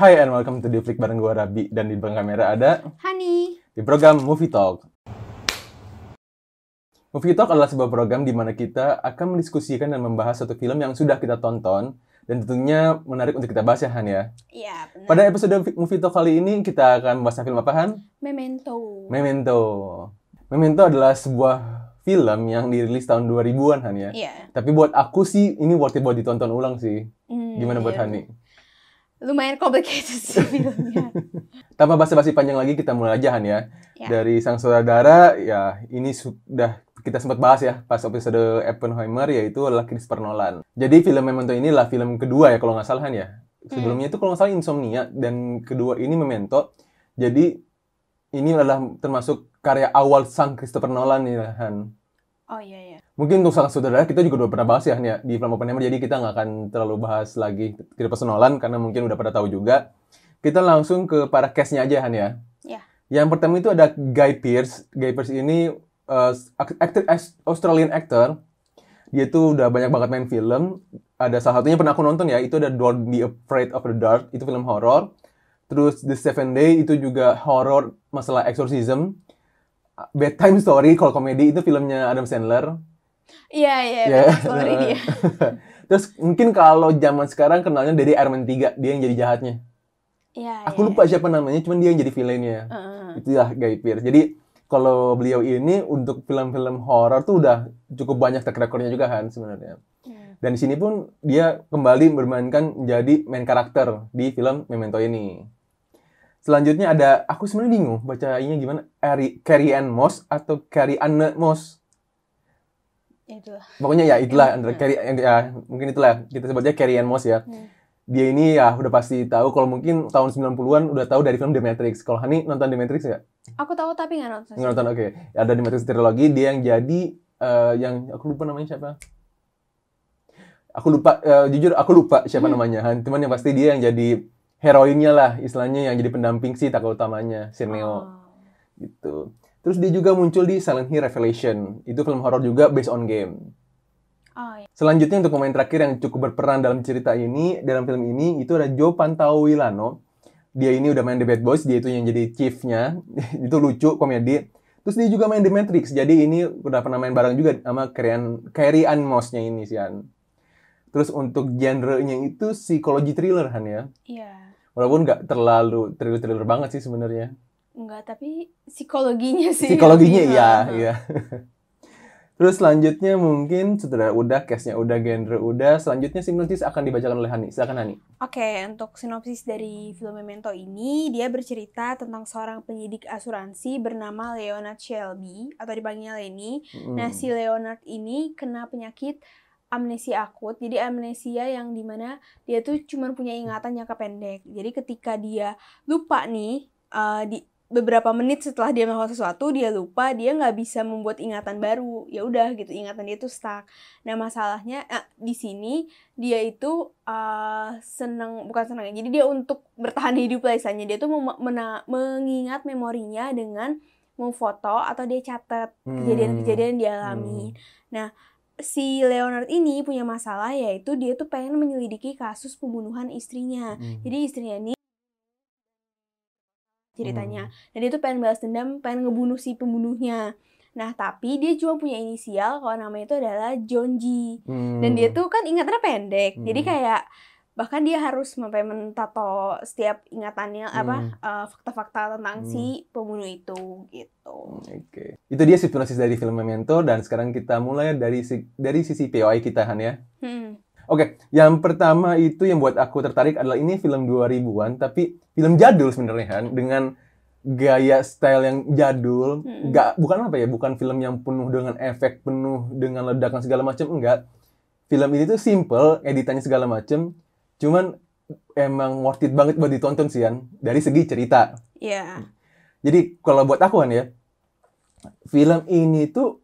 Hai and welcome to The Flick bareng gue Rabi. Dan di belakang kamera ada Hani. di program Movie Talk. Movie Talk adalah sebuah program di mana kita akan mendiskusikan dan membahas satu film yang sudah kita tonton dan tentunya menarik untuk kita bahas ya Han ya. Iya, benar. Pada episode Movie Talk kali ini kita akan membahas film apa Han? Memento adalah sebuah film yang dirilis tahun 2000-an Han ya. Iya. Tapi buat aku sih ini worth it buat ditonton ulang sih. Gimana buat Hani? Lumayan complicated sih filmnya. Tanpa basa-basi panjang lagi kita mulai aja Han ya. Ya. Dari sang sutradara ya ini sudah kita sempat bahas ya pas episode Oppenheimer, yaitu adalah Christopher Nolan. Jadi film Memento ini adalah film kedua ya kalau nggak salah Han ya. Sebelumnya itu kalau nggak salah Insomnia dan kedua ini Memento. Jadi ini adalah termasuk karya awal sang Christopher Nolan nih Han. Oh iya. Mungkin untuk sang sutradara kita juga udah pernah bahas ya Han ya di film Oppenheimer, jadi kita nggak akan terlalu bahas lagi Christopher Nolan karena mungkin udah pada tahu juga. Kita langsung ke para cast-nya aja Han ya. Ya. Yang pertama itu ada Guy Pearce. Guy Pearce ini Australian actor. Dia tuh udah banyak banget main film. Ada salah satunya pernah aku nonton ya, itu ada Don't Be Afraid of the Dark, itu film horor. Terus The Seven Day itu juga horor masalah exorcism. Bedtime Story kalau komedi itu filmnya Adam Sandler. Iya, sorry dia. Terus mungkin kalau zaman sekarang kenalnya dari Iron Man 3, dia yang jadi jahatnya. Iya. Aku lupa siapa namanya, cuman dia yang jadi villainnya. Itulah Guy Pearce. Jadi kalau beliau ini untuk film-film horor tuh udah cukup banyak track record-nya juga kan sebenarnya. Dan di sini pun dia kembali bermainkan menjadi main karakter di film Memento ini. Selanjutnya ada, aku sebenarnya bingung bacanya gimana, Carrie-Anne Moss atau Carrie-Anne Moss. Itulah. Pokoknya ya itulah antara Carrie, ya mungkin itulah kita sebutnya Carrie-Anne Moss ya. Dia ini ya udah pasti tahu, kalau mungkin tahun 90-an udah tahu dari film The Matrix. Kalau Hani nonton The Matrix nggak? Aku tahu tapi nggak nonton. Nggak nonton, oke. Ada The Matrix trilogi, dia yang jadi yang aku lupa namanya siapa. Jujur aku lupa siapa namanya Han. Cuman yang pasti dia yang jadi heroinnya lah, istilahnya yang jadi pendamping si tokoh utamanya, si Neo. Gitu. Terus dia juga muncul di Silent Hill Revelation. Itu film horor juga based on game. Oh, iya. Selanjutnya untuk pemain terakhir yang cukup berperan dalam cerita ini, dalam film ini, itu ada Joe Pantoliano. Dia ini udah main The Bad Boys, dia itu yang jadi chief-nya. Itu lucu, komedi. Terus dia juga main The Matrix, jadi ini udah pernah main bareng juga sama Carrie-Anne Moss-nya ini sih Han. Terus untuk genre-nya itu psikologi thriller Han ya. Iya. Walaupun nggak terlalu thriller banget sih sebenarnya. Enggak, tapi psikologinya sih. Psikologinya iya. Terus selanjutnya mungkin setelah udah cast-nya udah, genre udah, selanjutnya sinopsis akan dibacakan oleh Hani. Silakan Hani. Oke, untuk sinopsis dari film Memento ini, dia bercerita tentang seorang penyidik asuransi bernama Leonard Shelby atau dipanggilnya Lenny. Nah, si Leonard ini kena penyakit amnesia akut. Jadi amnesia yang dimana dia tuh cuma punya ingatan jangka pendek. Jadi ketika dia lupa nih, di beberapa menit setelah dia melakukan sesuatu, dia lupa, dia nggak bisa membuat ingatan baru. Ya udah gitu, ingatan dia tuh stuck. Nah masalahnya di sini dia itu bukan senang. Jadi dia untuk bertahan hidup lah istilahnya. Dia tuh mengingat memorinya dengan memfoto atau dia catat kejadian-kejadian yang dia alami. Nah si Leonard ini punya masalah, yaitu dia tuh pengen menyelidiki kasus pembunuhan istrinya. Jadi istrinya ini ceritanya. Dan dia tuh pengen balas dendam, pengen ngebunuh si pembunuhnya. Nah, tapi dia cuma punya inisial kalau namanya itu adalah John G. Dan dia tuh kan ingatannya pendek. Jadi kayak bahkan dia harus sampai mentato setiap ingatannya fakta-fakta tentang si pembunuh itu gitu. Oke. Itu dia sinopsis dari film Memento, dan sekarang kita mulai dari sisi POI kita Han ya. Oke, yang pertama itu yang buat aku tertarik adalah ini film 2000-an, tapi film jadul sebenarnya Han, dengan gaya style yang jadul. Bukan film yang penuh dengan efek, penuh dengan ledakan segala macam, enggak. Film ini tuh simple, editannya segala macam, cuman emang worth it banget buat ditonton sih Han, dari segi cerita. Iya. Jadi kalau buat aku Han ya, film ini tuh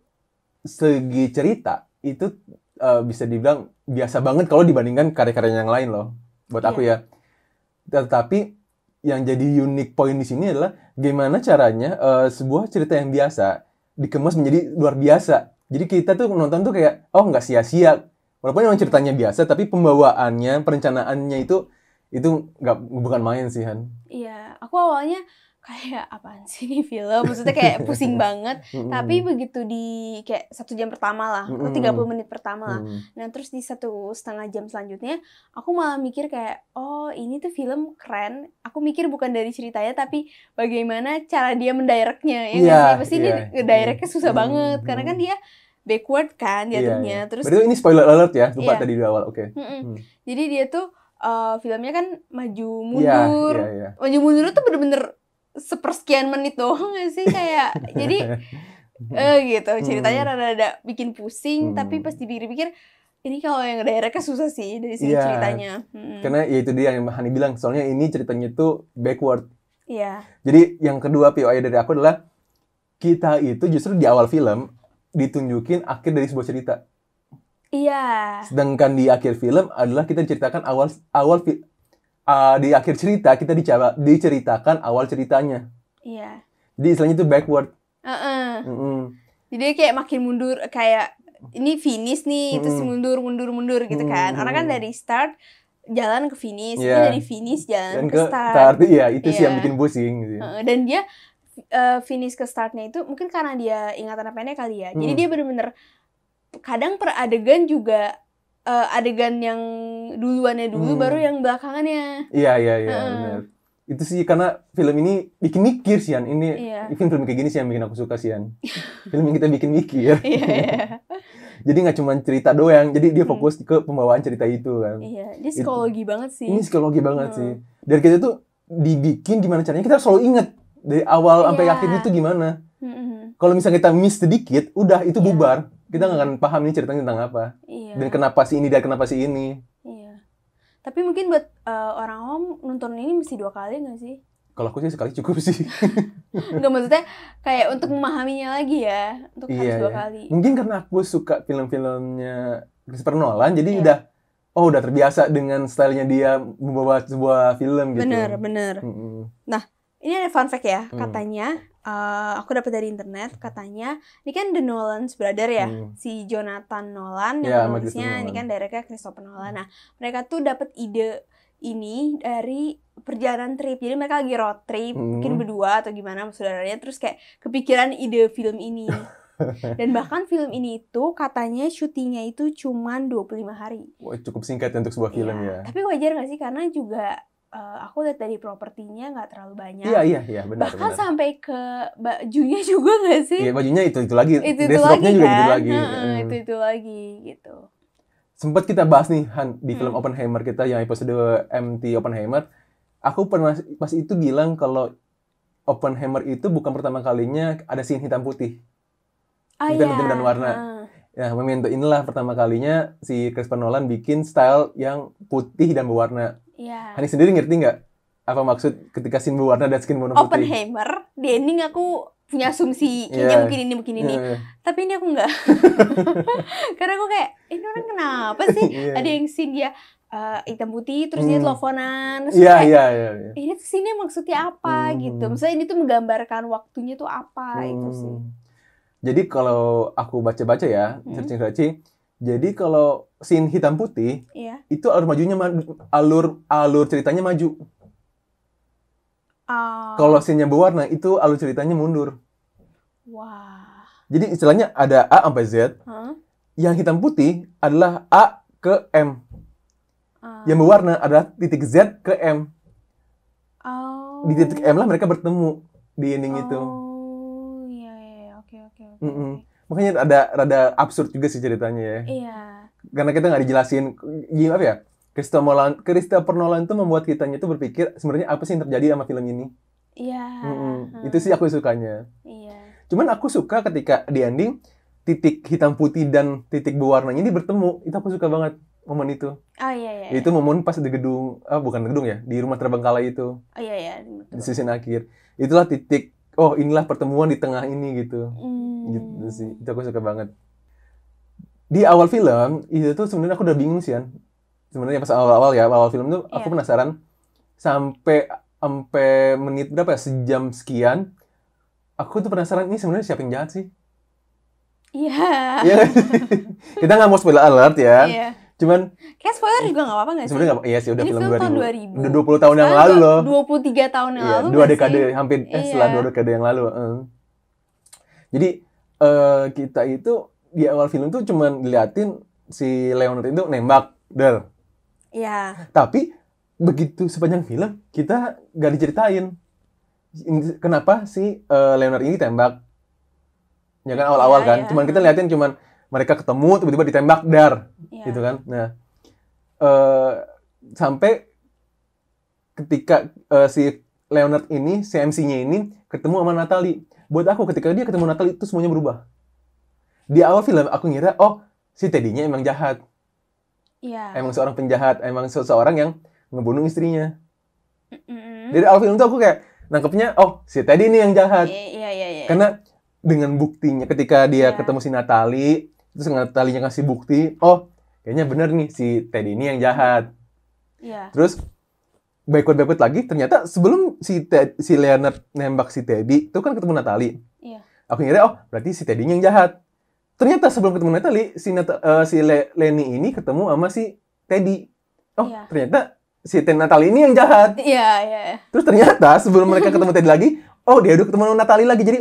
segi cerita itu bisa dibilang biasa banget kalau dibandingkan karya-karya yang lain loh, buat aku ya. Tetapi yang jadi unique point di sini adalah gimana caranya sebuah cerita yang biasa dikemas menjadi luar biasa. Jadi kita tuh nonton tuh kayak nggak sia-sia. Walaupun memang ceritanya biasa, tapi pembawaannya, perencanaannya itu Itu bukan main sih, Han. Iya, aku awalnya kayak apaan sih ini film, maksudnya kayak pusing banget. Tapi begitu di kayak 1 jam pertama lah, atau 30 menit pertama lah. Nah terus di 1,5 jam selanjutnya, aku malah mikir kayak, oh ini tuh film keren. Aku mikir bukan dari ceritanya, tapi bagaimana cara dia mendirectnya. Ya pasti dia ngedirectnya susah banget, karena kan dia backward kan jatuhnya. Terus berarti ini spoiler alert ya, lupa tadi di awal. Oke. Jadi dia tuh filmnya kan maju mundur. Maju mundur tuh bener-bener sepersekian menit doang gak sih, kayak jadi gitu ceritanya rada-rada bikin pusing. Tapi pas dipikir-pikir ini kalau yang directnya susah sih dari segi ceritanya. Karena ya itu dia yang Hani bilang, soalnya ini ceritanya tuh backward. Iya. Jadi yang kedua POI dari aku adalah kita itu justru di awal film ditunjukin akhir dari sebuah cerita. Iya. Sedangkan di akhir film adalah kita diceritakan di akhir cerita kita diceritakan awal ceritanya. Iya. Jadi istilahnya itu backward. Jadi kayak makin mundur, kayak ini finish nih, terus mundur gitu kan. Orang kan dari start jalan ke finish, ini dari finish jalan ke start. Iya, itu sih yang bikin pusing gitu. Dan dia finish ke startnya itu mungkin karena dia ingatan pendek kali ya. Jadi dia bener-bener kadang per adegan juga adegan yang duluannya dulu baru yang belakangannya. Iya benar. Itu sih karena film ini bikin mikir sih, Han. Ini film kayak gini sih yang bikin aku suka sih, Han. Film yang kita bikin mikir. Jadi nggak cuma cerita doang, jadi dia fokus ke pembawaan cerita itu kan. Iya, dia psikologi banget sih. Ini psikologi banget sih. Dan kita tuh dibikin gimana caranya, kita selalu ingat dari awal sampai akhir itu gimana. Kalau misalnya kita miss sedikit, udah itu bubar. Kita nggak akan paham ini ceritanya tentang apa. Dan kenapa si ini dan kenapa si ini. Iya. Tapi mungkin buat orang awam nonton ini mesti 2 kali nggak sih? Kalau aku sih sekali cukup sih. Nggak, maksudnya kayak untuk memahaminya lagi ya. Untuk harus 2 kali. Mungkin karena aku suka film-filmnya Christopher Nolan, jadi udah terbiasa dengan stylenya dia membawa sebuah film gitu. Bener. Nah, ini ada fun fact ya. Katanya, aku dapat dari internet, katanya ini kan The Nolans Brother ya, si Jonathan Nolan yang penulisnya, ini kan directnya Christopher Nolan. Nah, mereka tuh dapat ide ini dari perjalanan trip. Jadi mereka lagi road trip, mungkin berdua atau gimana sama saudaranya, terus kayak kepikiran ide film ini. Dan bahkan film ini itu katanya syutingnya itu cuman 25 hari. Wah, cukup singkat untuk sebuah film ya. Tapi wajar gak sih, karena juga aku lihat dari propertinya nggak terlalu banyak. Iya, benar. Bahkan sampai ke bajunya juga nggak sih? Iya, bajunya itu lagi. Itu lagi juga kan? itu lagi. Itu lagi gitu. Sempat kita bahas nih, Han, di film Oppenheimer kita yang episode MT Oppenheimer. Aku pernah pas itu bilang kalau Oppenheimer itu bukan pertama kalinya ada scene hitam putih. Hitam dan warna. Ya, Memento inilah pertama kalinya si Christopher Nolan bikin style yang putih dan berwarna. Iya. Hani sendiri ngerti nggak apa maksud ketika scene berwarna dan scene mono putih? Oppenheimer, di ending aku punya asumsi kayaknya mungkin ini. Tapi ini aku nggak. Karena aku kayak, ini orang kenapa sih? Ada yang scene dia hitam putih, terus dia teleponan. Iya. Ini tuh scene maksudnya apa gitu. Misalnya ini tuh menggambarkan waktunya tuh apa itu sih. Jadi kalau aku baca-baca ya, searching. Jadi kalau scene hitam putih, itu alur ceritanya maju. Kalau scene-nya berwarna, itu alur ceritanya mundur. Wah. Jadi istilahnya ada A sampai Z. Yang hitam putih adalah A ke M. Yang berwarna adalah titik Z ke M. Di titik M lah mereka bertemu di ending itu. Oke. Makanya rada absurd juga sih ceritanya ya. Iya. Karena kita nggak dijelasin gimana ya. Christopher Nolan itu membuat kitanya itu berpikir sebenarnya apa sih yang terjadi sama film ini. Iya. Itu sih aku sukanya. Iya. Cuman aku suka ketika di ending titik hitam putih dan titik berwarnanya ini bertemu. Itu aku suka banget momen itu. Oh iya. Itu momen pas di gedung, bukan gedung ya, di rumah terbengkalai itu. Oh iya. Di sisi akhir. Itulah titik. Oh inilah pertemuan di tengah ini gitu. Gitu sih. Itu aku suka banget. Di awal film itu tuh sebenarnya aku udah bingung sih, An. Sebenarnya pas awal film tuh aku penasaran sampai menit berapa ya, sejam sekian aku tuh penasaran ini sebenarnya siapa yang jahat sih. Iya. Kita nggak mau spoiler alert ya. Cuman kayak spoiler juga nggak apa-apa nggak sih? sebenarnya iya sih, udah Ini film tahun 2000. 2000. Udah 20 tahun yang lalu loh. 23 tahun yang Iya, lalu 2 dekade sih? hampir setelah 2 dekade yang lalu. Jadi kita itu di awal film tuh cuman diliatin si Leonard itu nembak, Iya. Tapi begitu sepanjang film kita gak diceritain kenapa si Leonard ini tembak. Ya kan awal-awal kan, cuman kita liatin cuman mereka ketemu tiba-tiba ditembak gitu kan. Nah, sampai ketika si Leonard ini, si MC-nya ini ketemu sama Natalie. Buat aku ketika dia ketemu Natalie itu semuanya berubah. Di awal film aku ngira, oh si Teddy-nya emang jahat. Iya. Emang seorang penjahat, emang seseorang yang ngebunuh istrinya. Dari awal film itu aku kayak nangkepnya, oh si Teddy ini yang jahat. Iya. Karena dengan buktinya ketika dia ketemu si Natalie, terus Natalie-nya ngasih bukti, oh kayaknya bener nih si Teddy ini yang jahat. Iya. Terus backward lagi, ternyata sebelum si Leonard nembak si Teddy, itu kan ketemu Natalie. Iya. Aku ngira, oh berarti si Teddy yang jahat. Ternyata sebelum ketemu Natalie, si Lenny ini ketemu sama si Teddy. Oh, ternyata si Natalie ini yang jahat. Iya. Terus ternyata sebelum mereka ketemu Teddy lagi, oh dia udah ketemu Natalie lagi. Jadi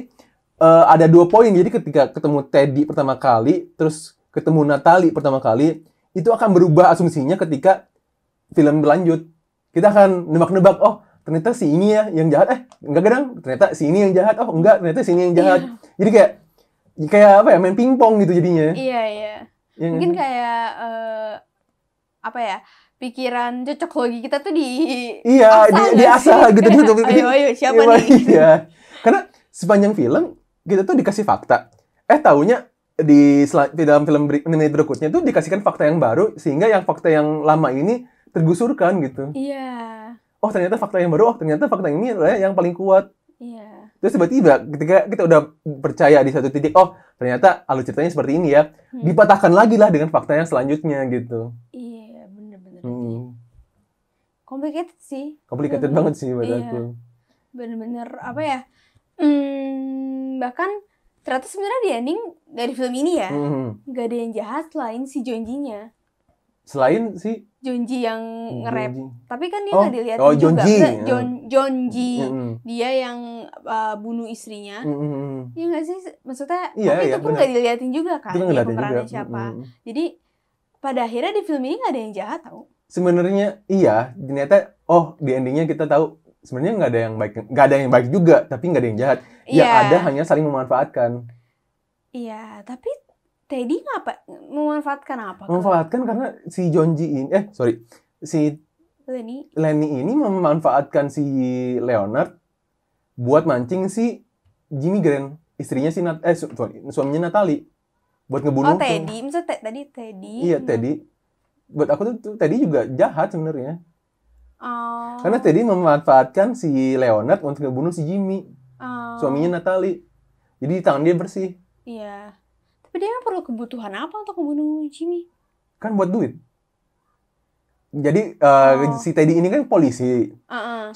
ada 2 poin. Jadi ketika ketemu Teddy pertama kali, terus ketemu Natalie pertama kali, itu akan berubah asumsinya ketika film berlanjut. Kita akan nebak-nebak, oh ternyata si ini ya yang jahat. Enggak kadang, ternyata si ini yang jahat. Oh enggak, ternyata si ini yang jahat. Jadi kayak apa ya, main pingpong gitu jadinya. Iya. Mungkin kayak apa ya, pikiran cocok logi kita tuh diasah gitu. Ayo siapa nih? Iya. Karena sepanjang film kita tuh dikasih fakta. Taunya di dalam film menit berikutnya tuh dikasihkan fakta yang baru sehingga yang fakta yang lama ini tergusurkan gitu. Iya. Oh ternyata fakta yang baru, ternyata fakta ini adalah yang paling kuat. Iya. Terus tiba-tiba ketika kita udah percaya di satu titik, oh ternyata alur ceritanya seperti ini ya, dipatahkan lagi lah dengan fakta yang selanjutnya gitu. Iya, bener-bener. Complicated sih. Complicated banget sih buat aku. Bener-bener apa ya? Bahkan ternyata sebenarnya di ending dari film ini ya, nggak ada yang jahat selain si Jonji-nya. Selain si Jonji yang nge-rap. Tapi kan dia nggak dilihatin juga. Jonji. Dia yang bunuh istrinya. Iya nggak sih? Maksudnya, tapi itu pun nggak dilihatin juga kan. Dia pemerannya siapa. Jadi, pada akhirnya di film ini nggak ada yang jahat tau. Sebenarnya iya. Ternyata, di endingnya kita tahu sebenarnya nggak ada yang baik. Nggak ada yang baik juga, tapi nggak ada yang jahat. Yang ada hanya saling memanfaatkan. Iya, tapi Teddy memanfaatkan apa? Memanfaatkan karena si Jonji ini, si Lenny ini memanfaatkan si Leonard buat mancing si Jimmy Grant, istrinya suaminya Natalie, buat ngebunuh. Oh Teddy, maksudnya tadi Teddy. Iya Teddy. Buat aku tuh Teddy juga jahat sebenarnya. Karena Teddy memanfaatkan si Leonard untuk ngebunuh si Jimmy, suaminya Natalie. Jadi tangan dia bersih. Iya. Tapi dia perlu kebutuhan apa untuk membunuh Jimmy? Kan buat duit. Jadi si Teddy ini kan polisi.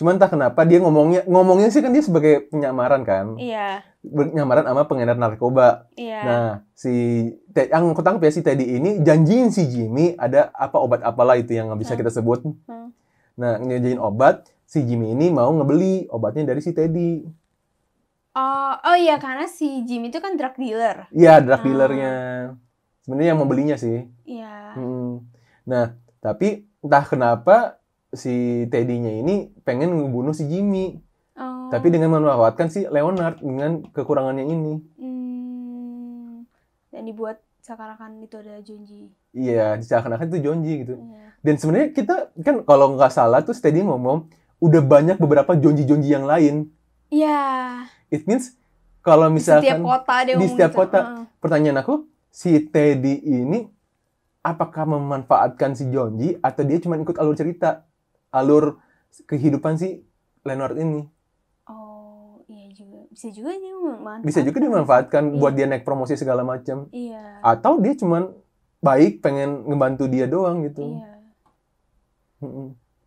Cuman entah kenapa dia ngomongnya sih kan dia sebagai penyamaran kan. Iya. Penyamaran sama pengedar narkoba. Iya. Nah, yang ketangkep ya si Teddy ini janjiin si Jimmy ada obat apalah itu yang nggak bisa kita sebut. Nah, ngejanjiin obat, si Jimmy ini mau ngebeli obatnya dari si Teddy. Oh iya, karena si Jimmy itu kan drug dealer. Iya, drug dealernya. Sebenarnya yang mau belinya sih. Iya. Nah, tapi entah kenapa si Teddy-nya ini pengen ngebunuh si Jimmy. Tapi dengan memanfaatkan si Leonard dengan kekurangannya ini. Dan dibuat seakan-akan itu ada Jonji. Iya, seakan-akan itu Jonji gitu. Iya. Dan sebenarnya kita kan kalau nggak salah tuh Teddy ngomong udah banyak beberapa Jonji-Jonji yang lain. Iya. It means kalau misalkan di setiap kota, pertanyaan aku, si Teddy ini apakah memanfaatkan si Jonji atau dia cuma ikut alur cerita, alur kehidupan si Leonard ini? Oh, iya juga. Bisa juga dia memanfaatkan. Bisa juga dia memanfaatkan buat dia naik promosi segala macam. Iya. Atau dia cuma baik pengen ngebantu dia doang gitu. Iya.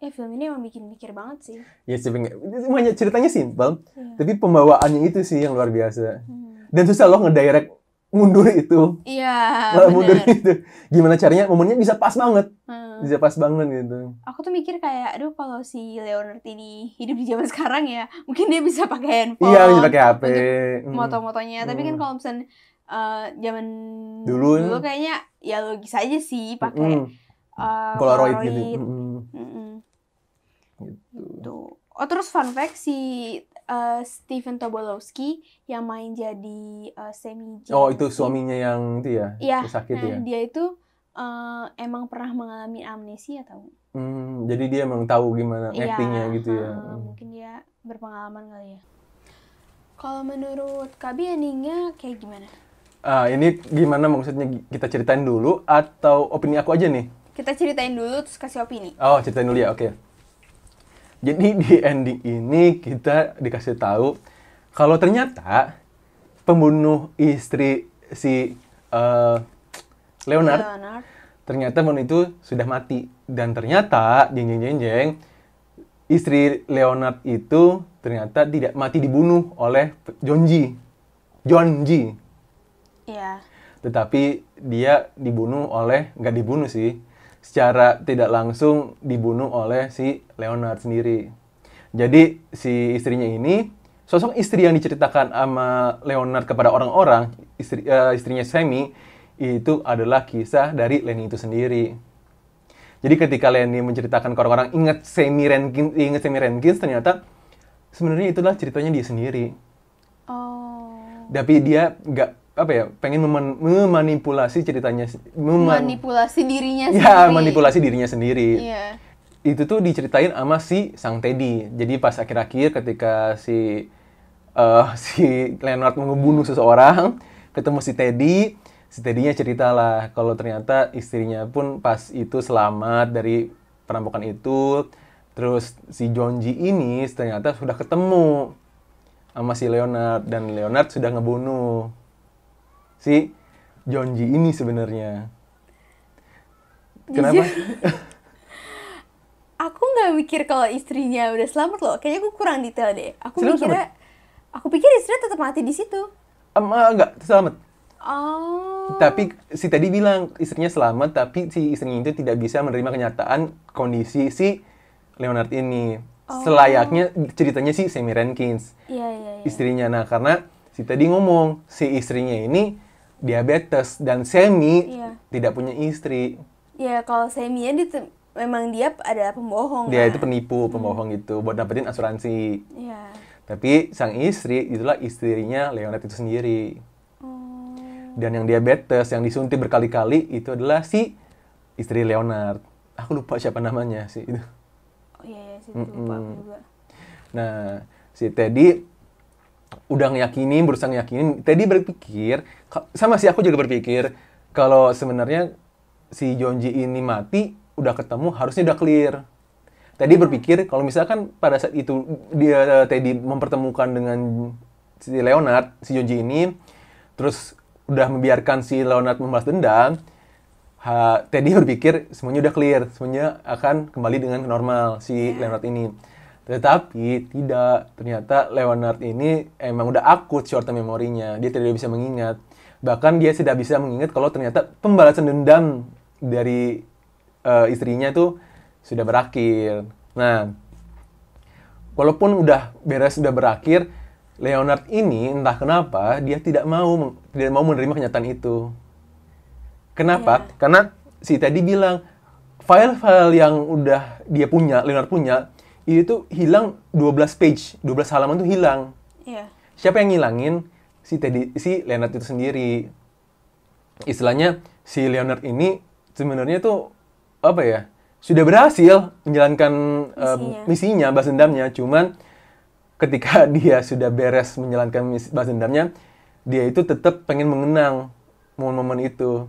Film ini emang bikin mikir banget sih. Ya sebenarnya ceritanya simpel, tapi pembawaannya itu sih yang luar biasa. Dan susah loh ngedirect mundur itu. Iya, Malah mundur bener. itu. Gimana caranya momennya bisa pas banget. Bisa pas banget gitu. Aku tuh mikir kayak, aduh kalau si Leonard ini hidup di zaman sekarang ya, mungkin dia bisa pakai handphone. Iya, bisa pakai HP. Untuk moto-motonya. Tapi kan kalau misalnya zaman Dulu kayaknya ya logis aja sih pakai Polaroid gitu. Gitu. Oh, terus fun fact, si Stephen Tobolowsky yang main jadi Sammy James. Oh, itu suaminya yang itu ya? Iya, sakit ya? Dia itu emang pernah mengalami amnesia tau. Jadi dia emang tahu gimana actingnya gitu ya. Mungkin dia berpengalaman kali ya. Kalau menurut Kabi endingnya kayak gimana? Ini gimana maksudnya, kita ceritain dulu atau opini aku aja nih? Kita ceritain dulu terus kasih opini. Oh, ceritain dulu ya, oke. Jadi di ending ini kita dikasih tahu kalau ternyata pembunuh istri si Leonard ternyata pembunuh itu sudah mati. Dan ternyata jeng istri Leonard itu ternyata tidak mati, dibunuh oleh John G. Iya. Tetapi dia nggak dibunuh sih. Secara tidak langsung dibunuh oleh si Leonard sendiri. Jadi si istrinya ini, sosok istri yang diceritakan sama Leonard kepada orang-orang, istrinya Sammy, itu adalah kisah dari Lenny itu sendiri. Jadi ketika Lenny menceritakan ke orang-orang ingat Sammy Rankins, ternyata sebenarnya itulah ceritanya dia sendiri. Tapi dia nggak pengen memanipulasi ceritanya, manipulasi dirinya sendiri. Ya, manipulasi dirinya sendiri. Iya. Itu tuh diceritain sama si sang Teddy. Jadi pas akhir-akhir ketika si Leonard mau ngebunuh seseorang, ketemu si Teddy-nya ceritalah kalau ternyata istrinya pun pas itu selamat dari perampokan itu. Terus si John G ini ternyata sudah ketemu sama si Leonard, dan Leonard sudah ngebunuh si John G ini sebenarnya. Kenapa? Aku nggak mikir kalau istrinya udah selamat loh. Kayaknya aku kurang detail deh. Aku pikir istrinya tetap mati di situ. Enggak, selamat. Oh. Tapi si Teddy bilang istrinya selamat, tapi si istrinya itu tidak bisa menerima kenyataan kondisi si Leonard ini. Selayaknya ceritanya si Sammy Rankins. Iya. Istrinya. Nah, karena si Teddy ngomong si istrinya ini diabetes dan Sammy tidak punya istri. Iya, kalau Sammy memang dia adalah pembohong. Dia itu penipu, pembohong gitu buat dapetin asuransi. Iya. Tapi sang istri itulah istrinya Leonard itu sendiri. Dan yang diabetes, yang disuntik berkali-kali itu adalah si istri Leonard. Aku lupa siapa namanya sih itu. Oh iya, sih lupa aku juga. Nah, si Teddy udah berusaha ngeyakinin. Teddy berpikir, sama sih aku juga berpikir, kalau sebenarnya si John G ini mati, udah ketemu, harusnya udah clear. Teddy berpikir kalau misalkan pada saat itu Teddy mempertemukan dengan si Leonard, si John G ini, terus udah membiarkan si Leonard membalas dendam, Teddy berpikir semuanya udah clear, semuanya akan kembali dengan normal si Leonard ini. Tetapi tidak, ternyata Leonard ini emang udah akut short term memorinya, dia tidak bisa mengingat. Bahkan dia tidak bisa mengingat kalau ternyata pembalasan dendam dari istrinya tuh sudah berakhir. Nah, walaupun udah berakhir, Leonard ini entah kenapa dia tidak mau menerima kenyataan itu. Kenapa? Karena si Teddy bilang file-file yang udah Leonard punya, itu hilang 12 page, 12 halaman tuh hilang. Iya. Siapa yang ngilangin? Si Leonard itu sendiri. Istilahnya si Leonard ini sebenarnya tuh sudah berhasil menjalankan misinya, balas dendamnya. Cuman ketika dia sudah beres menjalankan balas dendamnya, dia itu tetap pengen mengenang momen-momen itu.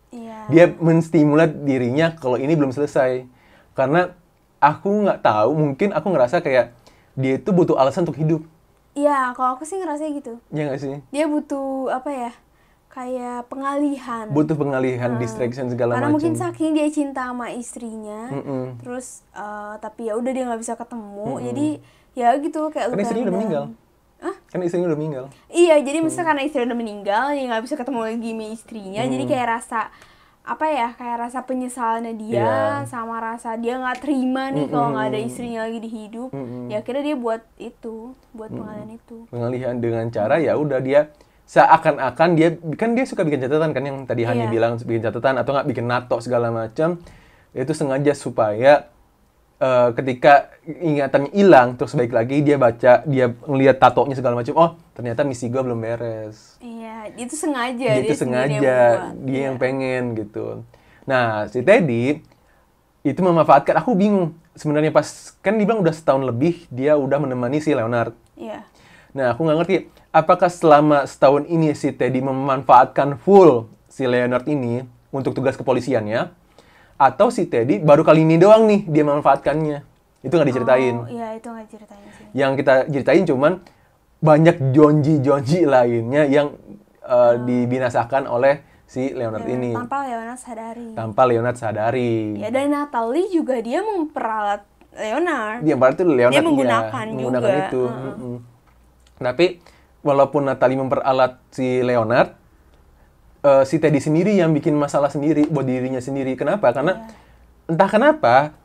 Iya. Dia menstimulat dirinya kalau ini belum selesai. Karena aku nggak tahu, mungkin aku ngerasa kayak dia itu butuh alasan untuk hidup. Iya, kalau aku sih ngerasa gitu. Iya nggak sih? Dia butuh kayak pengalihan. Butuh pengalihan, distraction segala macam. Karena mungkin saking dia cinta sama istrinya, terus tapi ya udah dia nggak bisa ketemu, jadi ya gitu kayak karena istrinya udah meninggal. Kan istrinya udah meninggal. Iya, jadi misalnya karena istri udah meninggal, ya nggak bisa ketemu lagi sama istrinya, jadi kayak rasa apa ya, kayak rasa penyesalannya dia sama rasa dia nggak terima nih kalau nggak ada istrinya lagi di hidup. Ya akhirnya dia buat pengalihan itu. Pengalihan dengan cara ya udah dia seakan-akan dia suka bikin catatan kan yang tadi Hani bilang, bikin catatan atau nggak bikin nato segala macam. Itu sengaja supaya ketika ingatannya hilang terus balik lagi dia ngelihat tatonya segala macam, oh ternyata misi gue belum beres. Iya, itu sengaja. Dia yang pengen gitu. Nah, si Teddy itu memanfaatkan. Aku bingung sebenarnya pas kan dibilang udah setahun lebih dia udah menemani si Leonard. Iya. Nah, aku nggak ngerti apakah selama setahun ini si Teddy memanfaatkan full si Leonard ini untuk tugas kepolisiannya, atau si Teddy baru kali ini doang nih dia memanfaatkannya. Itu nggak diceritain. Oh, iya, itu nggak diceritain sih. Yang kita ceritain cuman banyak jonji lainnya yang dibinasakan oleh si Leonard ini. Tanpa Leonard sadari. Ya, dan Natalie juga dia memperalat Leonard. Dia menggunakan itu. Tapi walaupun Natalie memperalat si Leonard, si Teddy sendiri yang bikin masalah sendiri buat dirinya sendiri. Kenapa? Karena entah kenapa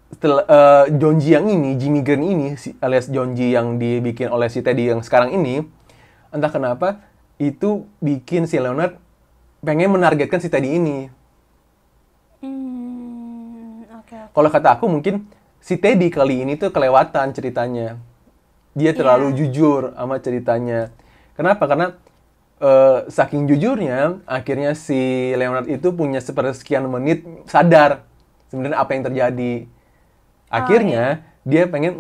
setelah Jonji yang ini, Jimmy Green ini, alias Jonji yang dibikin oleh si Teddy yang sekarang ini, entah kenapa itu bikin si Leonard pengen menargetkan si Teddy ini. Kalau kata aku mungkin si Teddy kali ini tuh kelewatan ceritanya. Dia terlalu jujur sama ceritanya. Kenapa? Karena saking jujurnya, akhirnya si Leonard itu punya sepersekian menit sadar sebenarnya apa yang terjadi. Akhirnya dia pengen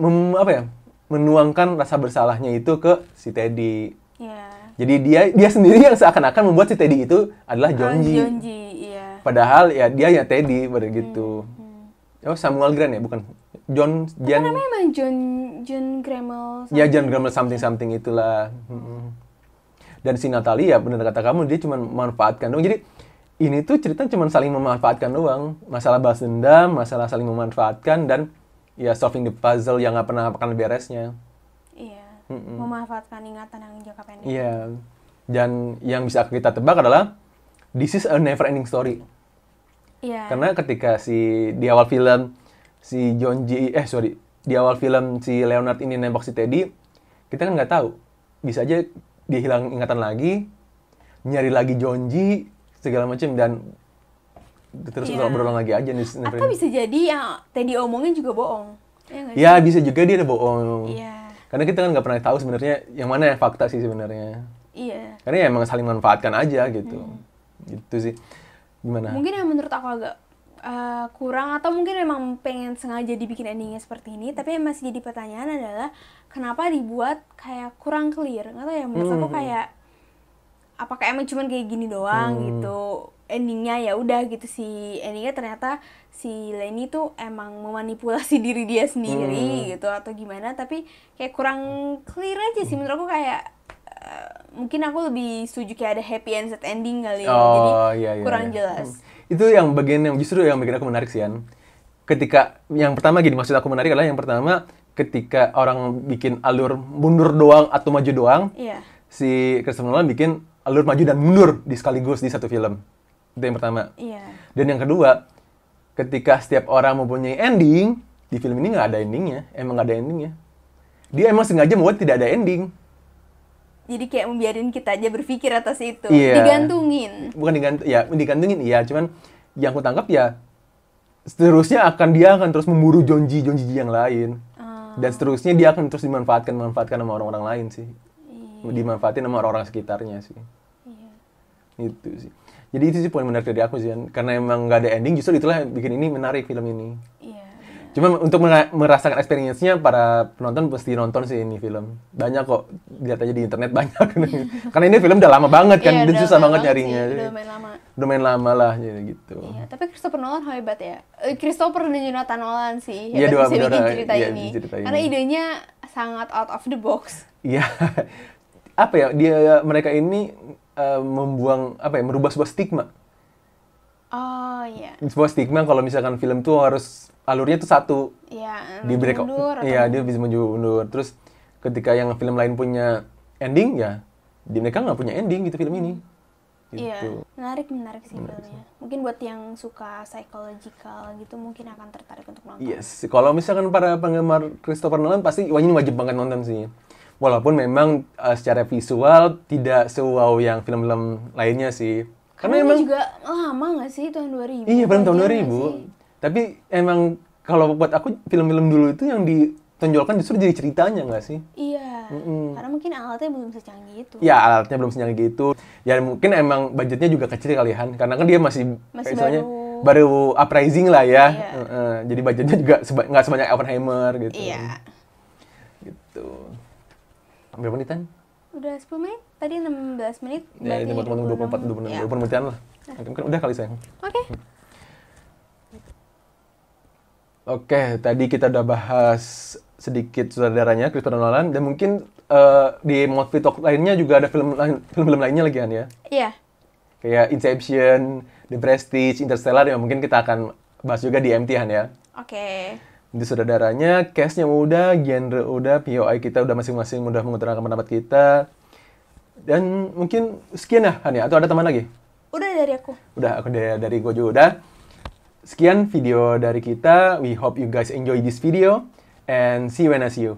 menuangkan rasa bersalahnya itu ke si Teddy. Jadi dia sendiri yang seakan-akan membuat si Teddy itu adalah Jonji. Padahal ya dia ya Teddy pada gitu. Oh, Samuel Grant ya, bukan John. Apa namanya emang John Grammel? Ya, John Grammel something itulah. Dan si Natalie ya benar kata kamu, dia cuma memanfaatkan doang. Jadi ini tuh cerita cuma saling memanfaatkan doang. Masalah balas dendam, masalah saling memanfaatkan, dan ya solving the puzzle yang nggak pernah akan beresnya. Iya. Memanfaatkan ingatan yang jangka pendek. Iya. Dan yang bisa kita tebak adalah this is a never ending story. Iya. Karena ketika di awal film di awal film si Leonard ini nembak si Teddy, kita kan nggak tahu. Bisa aja dia hilang ingatan lagi, nyari lagi Jonji, segala macam, dan terus berulang lagi aja nih. Atau bisa jadi yang Teddy omongin juga bohong. Ya, bisa juga dia ada bohong. Iya. Karena kita kan nggak pernah tahu sebenarnya yang mana yang fakta sih sebenarnya. Iya. Karena ya emang saling manfaatkan aja gitu. Gitu sih. Gimana? Mungkin yang menurut aku agak kurang, atau mungkin memang pengen sengaja dibikin endingnya seperti ini, tapi yang masih jadi pertanyaan adalah kenapa dibuat kayak kurang clear. Nggak tahu ya, menurut aku kayak apakah emang cuman kayak gini doang gitu endingnya, ya udah gitu sih endingnya ternyata si Lenny tuh emang memanipulasi diri dia sendiri gitu atau gimana, tapi kayak kurang clear aja sih menurut aku. Kayak mungkin aku lebih setuju kayak ada happy and sad ending kali ya. Jadi kurang jelas. Itu yang bagian yang justru yang bikin aku menarik sih, An. Ketika yang pertama gini, maksud aku menarik adalah yang pertama ketika orang bikin alur mundur doang atau maju doang, si Christopher Nolan bikin alur maju dan mundur sekaligus di satu film. Itu yang pertama. Dan yang kedua, ketika setiap orang mempunyai ending, di film ini nggak ada endingnya. Emang nggak ada endingnya. Dia emang sengaja membuat tidak ada ending. Jadi kayak membiarin kita aja berpikir atas itu. Digantungin. Bukan digantungin, iya. Cuman yang aku tangkap ya, seterusnya dia akan terus memburu Jonji yang lain. Dan seterusnya dia akan terus dimanfaatkan sama orang-orang lain sih. Dimanfaatin sama orang-orang sekitarnya sih. Itu sih. Jadi itu sih poin menarik dari aku sih. Karena emang nggak ada ending, justru itulah yang bikin ini menarik film ini. Cuma untuk merasakan experience-nya, para penonton pasti nonton sih ini film. Banyak kok, lihat aja di internet banyak. Karena ini film udah lama banget kan, dan susah banget nyarinya. Udah main lama lah, jadi gitu. Iya, tapi Christopher Nolan hebat ya. Christopher dan Jonathan Nolan sih hebat bisa bikin cerita ini. Karena idenya sangat out of the box. Iya. Apa ya, mereka ini merubah sebuah stigma. Oh iya. Sebuah stigma kalau misalkan film tuh harus alurnya tuh satu. Iya, di break. Iya, dia bisa maju mundur. Terus ketika yang film lain punya ending, ya mereka nggak punya ending gitu film ini. Gitu. Iya, menarik sih filmnya. Mungkin buat yang suka psychological gitu mungkin akan tertarik untuk nonton. Yes, kalau misalkan para penggemar Christopher Nolan pasti ini wajib banget nonton sih. Walaupun memang secara visual tidak se-wow yang film-film lainnya sih. Karena emang juga lama nggak sih, tahun 2000? Iya, film tahun 2000. Tapi emang kalau buat aku film-film dulu itu yang ditonjolkan justru jadi ceritanya nggak sih? Iya. Karena mungkin alatnya belum secanggih itu. Ya, alatnya belum secanggih gitu. Ya mungkin emang budgetnya juga kecil kalian. Karena kan dia masih baru uprising lah ya. Iya. Jadi budgetnya juga nggak sebanyak Oppenheimer gitu. Iya. Gitu. Berapa menitan? Udah 10 menit. Tadi 16 menit. Ya, ini teman-teman 20 menitan lah. Mungkin udah kali sayang. Oke. Oke, tadi kita udah bahas sedikit sutradaranya Christopher Nolan, dan mungkin di Movie Talk lainnya juga ada film-film lainnya lagi kan ya? Iya. Kayak Inception, The Prestige, Interstellar, yang mungkin kita akan bahas juga di MT Han ya. Oke. Di sutradaranya, cast-nya udah, genre udah, POI kita udah masing-masing udah mengutarakan pendapat kita. Dan mungkin sekian ya Han ya, atau ada teman lagi? Udah dari aku. Udah, aku dari gue juga udah. Sekian video dari kita. We hope you guys enjoy this video. And see you when I see you.